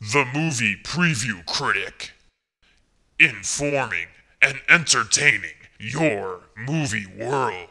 The Movie Preview Critic. Informing and entertaining your movie world.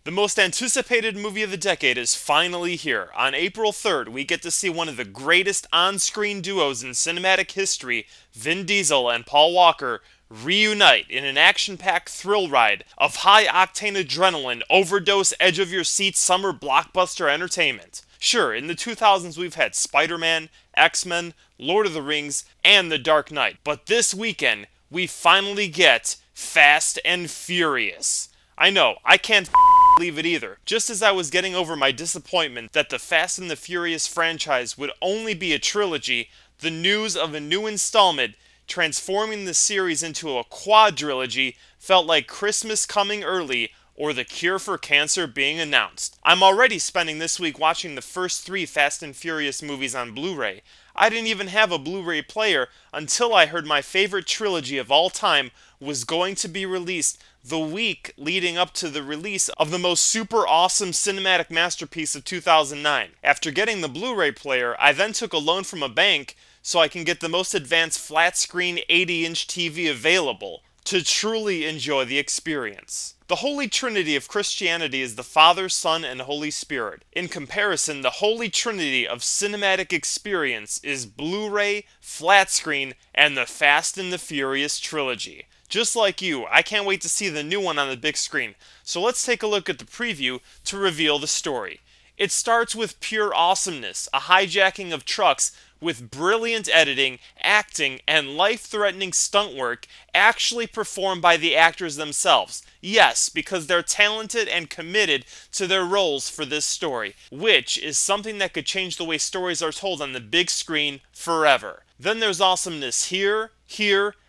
The most anticipated movie of the decade is finally here. On April 3rd, we get to see one of the greatest on-screen duos in cinematic history, Vin Diesel and Paul Walker, reunite in an action-packed thrill ride of high-octane adrenaline, overdose, edge-of-your-seat summer blockbuster entertainment. Sure, in the 2000s we've had Spider-Man, X-Men, Lord of the Rings, and The Dark Knight, but this weekend we finally get Fast and Furious. I know, I can't believe it either. Just as I was getting over my disappointment that the Fast and the Furious franchise would only be a trilogy, the news of a new installment transforming the series into a quadrilogy felt like Christmas coming early or the cure for cancer being announced. I'm already spending this week watching the first 3 Fast and Furious movies on Blu-ray. I didn't even have a Blu-ray player until I heard my favorite trilogy of all time was going to be released the week leading up to the release of the most super awesome cinematic masterpiece of 2009. After getting the Blu-ray player, I then took a loan from a bank so I can get the most advanced flat screen 80-inch TV available to truly enjoy the experience. The Holy Trinity of Christianity is the Father, Son, and Holy Spirit. In comparison, the Holy Trinity of cinematic experience is Blu-ray, flat screen, and the Fast and the Furious trilogy. Just like you, I can't wait to see the new one on the big screen, so let's take a look at the preview to reveal the story. It starts with pure awesomeness, a hijacking of trucks with brilliant editing, acting, and life-threatening stunt work actually performed by the actors themselves. Yes, because they're talented and committed to their roles for this story, which is something that could change the way stories are told on the big screen forever. Then there's awesomeness here,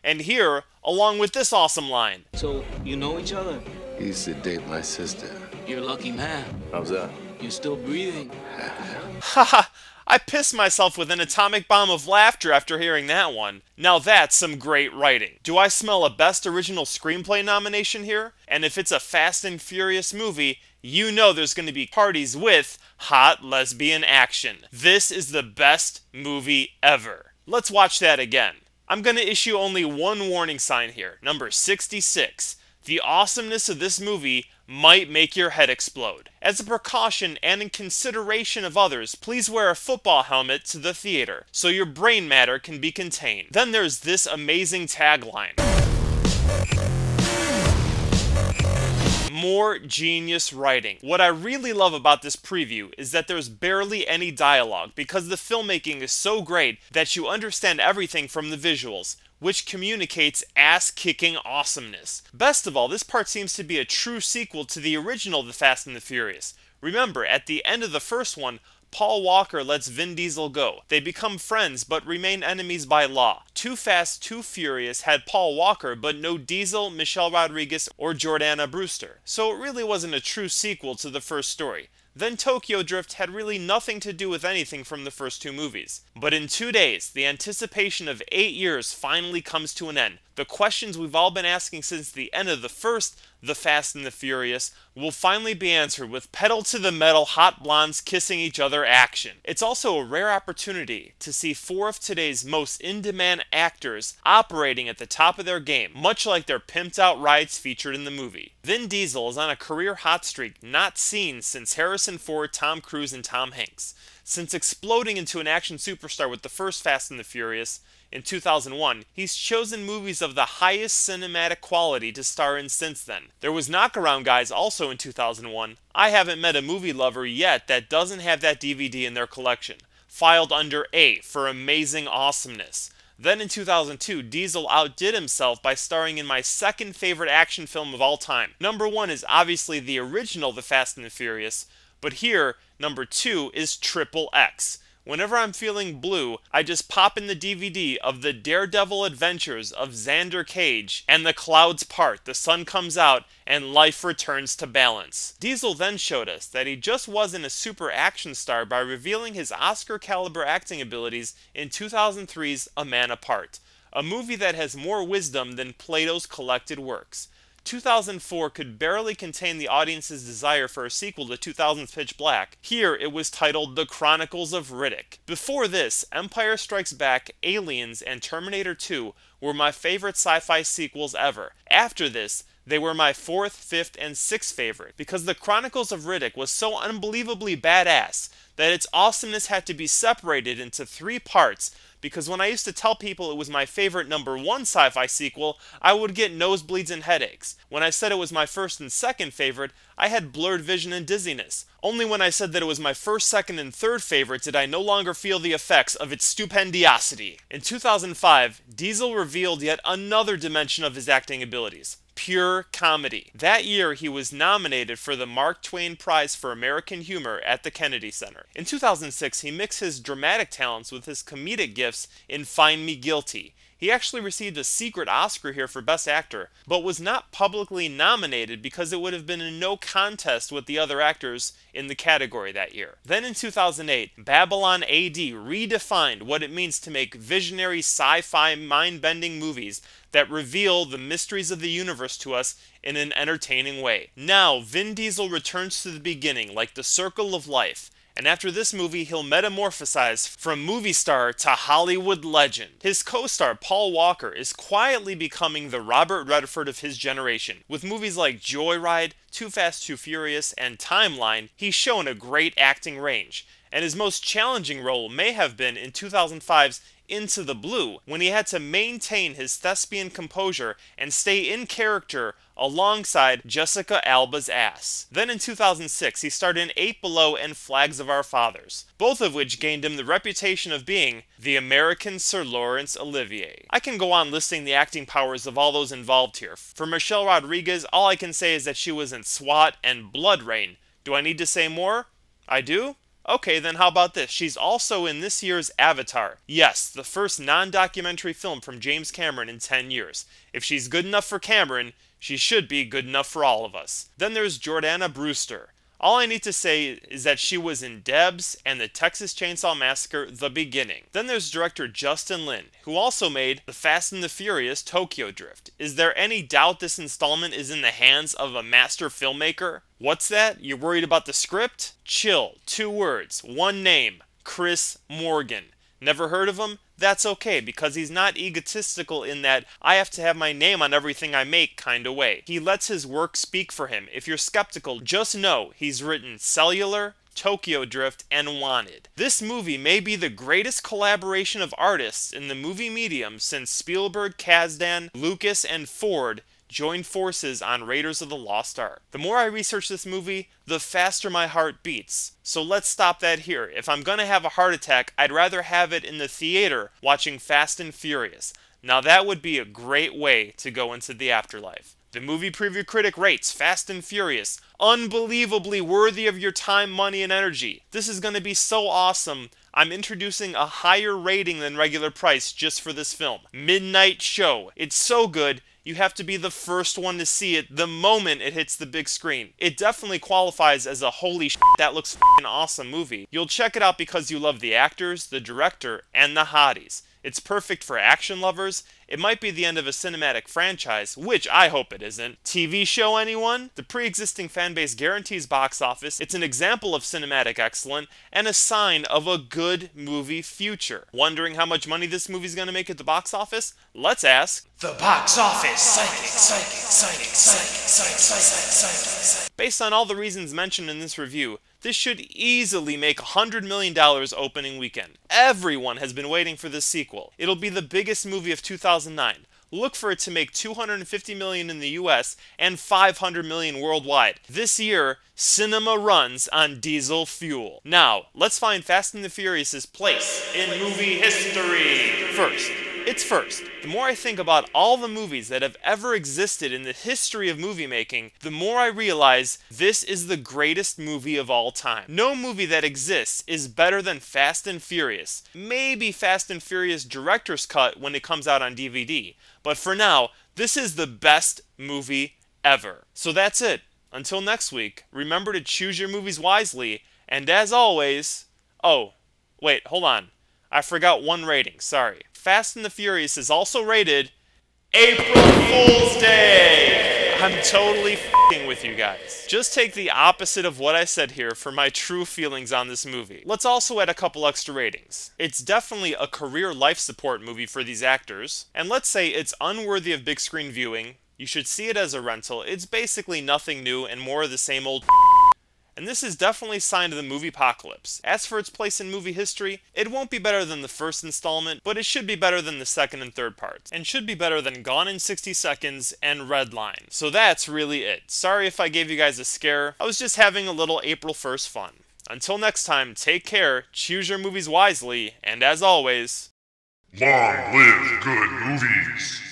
and here, along with this awesome line. So, you know each other? He used to date my sister. You're a lucky man. How's that? You're still breathing. Haha, I pissed myself with an atomic bomb of laughter after hearing that one. Now that's some great writing. Do I smell a Best Original Screenplay nomination here? And if it's a Fast and Furious movie, you know there's going to be parties with hot lesbian action. This is the best movie ever. Let's watch that again. I'm going to issue only one warning sign here, number 66. The awesomeness of this movie might make your head explode. As a precaution and in consideration of others, please wear a football helmet to the theater so your brain matter can be contained. Then there's this amazing tagline. More genius writing. What I really love about this preview is that there's barely any dialogue because the filmmaking is so great that you understand everything from the visuals, which communicates ass-kicking awesomeness. Best of all, this part seems to be a true sequel to the original The Fast and the Furious. Remember, at the end of the first one, Paul Walker lets Vin Diesel go. They become friends but remain enemies by law. Too Fast, Too Furious had Paul Walker but no Diesel, Michelle Rodriguez, or Jordana Brewster. So it really wasn't a true sequel to the first story. Then Tokyo Drift had really nothing to do with anything from the first 2 movies. But in 2 days, the anticipation of 8 years finally comes to an end. The questions we've all been asking since the end of the first The Fast and the Furious will finally be answered with pedal-to-the-metal hot blondes kissing each other action. It's also a rare opportunity to see 4 of today's most in-demand actors operating at the top of their game, much like their pimped-out rides featured in the movie. Vin Diesel is on a career hot streak not seen since Harrison Ford, Tom Cruise, and Tom Hanks. Since exploding into an action superstar with the first Fast and the Furious in 2001, he's chosen movies of the highest cinematic quality to star in since then. There was Knockaround Guys also in 2001. I haven't met a movie lover yet that doesn't have that DVD in their collection, filed under A for amazing awesomeness. Then in 2002, Diesel outdid himself by starring in my second favorite action film of all time. Number 1 is obviously the original The Fast and the Furious, but here, number 2 is Triple X. Whenever I'm feeling blue, I just pop in the DVD of the daredevil adventures of Xander Cage, and the clouds part, the sun comes out, and life returns to balance. Diesel then showed us that he just wasn't a super action star by revealing his Oscar-caliber acting abilities in 2003's A Man Apart. a movie that has more wisdom than Plato's collected works. 2004 could barely contain the audience's desire for a sequel to 2000's Pitch Black. Here it was titled The Chronicles of Riddick. Before this, Empire Strikes Back, Aliens, and Terminator 2 were my favorite sci-fi sequels ever. After this, they were my 4th, 5th, and 6th favorite, because The Chronicles of Riddick was so unbelievably badass that its awesomeness had to be separated into 3 parts, because when I used to tell people it was my favorite number 1 sci-fi sequel, I would get nosebleeds and headaches. When I said it was my 1st and 2nd favorite, I had blurred vision and dizziness. Only when I said that it was my 1st, 2nd, and 3rd favorite did I no longer feel the effects of its stupendiosity. In 2005, Diesel revealed yet another dimension of his acting abilities: pure comedy. That year, he was nominated for the Mark Twain Prize for American Humor at the Kennedy Center. In 2006, he mixed his dramatic talents with his comedic gifts in Find Me Guilty. He actually received a secret Oscar here for Best Actor, but was not publicly nominated because it would have been in no contest with the other actors in the category that year. Then in 2008, Babylon AD redefined what it means to make visionary sci-fi mind-bending movies that reveal the mysteries of the universe to us in an entertaining way. Now, Vin Diesel returns to the beginning like the circle of life, and after this movie, he'll metamorphosize from movie star to Hollywood legend. His co-star, Paul Walker, is quietly becoming the Robert Redford of his generation. With movies like Joyride, Too Fast, Too Furious, and Timeline, he's shown a great acting range. And his most challenging role may have been in 2005's Into the Blue, when he had to maintain his thespian composure and stay in character alongside Jessica Alba's ass. Then in 2006, he starred in 8 Below and Flags of Our Fathers, both of which gained him the reputation of being the American Sir Laurence Olivier. I can go on listing the acting powers of all those involved here. For Michelle Rodriguez, all I can say is that she was in SWAT and Blood Rain. Do I need to say more? I do? Okay, then how about this? She's also in this year's Avatar. Yes, the first non-documentary film from James Cameron in 10 years. If she's good enough for Cameron, she should be good enough for all of us. Then there's Jordana Brewster. All I need to say is that she was in Debs and the Texas Chainsaw Massacre: The Beginning. Then there's director Justin Lin, who also made The Fast and the Furious Tokyo Drift. Is there any doubt this installment is in the hands of a master filmmaker? What's that? You're worried about the script? Chill. 2 words. 1 name. Chris Morgan. Never heard of him? That's okay, because he's not egotistical in that I have to have my name on everything I make kind of way. He lets his work speak for him. If you're skeptical, just know he's written Cellular, Tokyo Drift, and Wanted. This movie may be the greatest collaboration of artists in the movie medium since Spielberg, Kasdan, Lucas, and Ford joined forces on Raiders of the Lost Ark. The more I research this movie, the faster my heart beats. So let's stop that here. If I'm gonna have a heart attack, I'd rather have it in the theater watching Fast and Furious. Now that would be a great way to go into the afterlife. The movie preview critic rates Fast and Furious unbelievably worthy of your time, money, and energy. This is going to be so awesome. I'm introducing a higher rating than regular price just for this film. Midnight Show. It's so good, you have to be the first one to see it the moment it hits the big screen. It definitely qualifies as a holy shit, that looks f***ing awesome movie. You'll check it out because you love the actors, the director, and the hotties. It's perfect for action lovers. It might be the end of a cinematic franchise, which I hope it isn't. TV show, anyone? The pre-existing fanbase guarantees box office. It's an example of cinematic excellence and a sign of a good movie future. Wondering how much money this movie's gonna make at the box office? Let's ask the box office. Based on all the reasons mentioned in this review, this should easily make $100 million opening weekend. Everyone has been waiting for this sequel. It'll be the biggest movie of 2009. Look for it to make $250 million in the US and $500 million worldwide. This year, cinema runs on diesel fuel. Now, let's find Fast and the Furious' place in movie history. First. The more I think about all the movies that have ever existed in the history of movie making, the more I realize this is the greatest movie of all time. No movie that exists is better than Fast and Furious. Maybe Fast and Furious Director's Cut when it comes out on DVD. But for now, this is the best movie ever. So that's it. Until next week, remember to choose your movies wisely, and as always... Oh, wait, hold on. I forgot one rating, sorry. Fast and the Furious is also rated April Fool's Day! I'm totally f***ing with you guys. Just take the opposite of what I said here for my true feelings on this movie. Let's also add a couple extra ratings. It's definitely a career life support movie for these actors. And let's say it's unworthy of big screen viewing. You should see it as a rental. It's basically nothing new and more of the same old and this is definitely a sign of the movie apocalypse. As for its place in movie history, it won't be better than the first installment, but it should be better than the second and third parts, and should be better than Gone in 60 Seconds and Red Line. So that's really it. Sorry if I gave you guys a scare. I was just having a little April 1st fun. Until next time, take care, choose your movies wisely, and as always, long live good movies.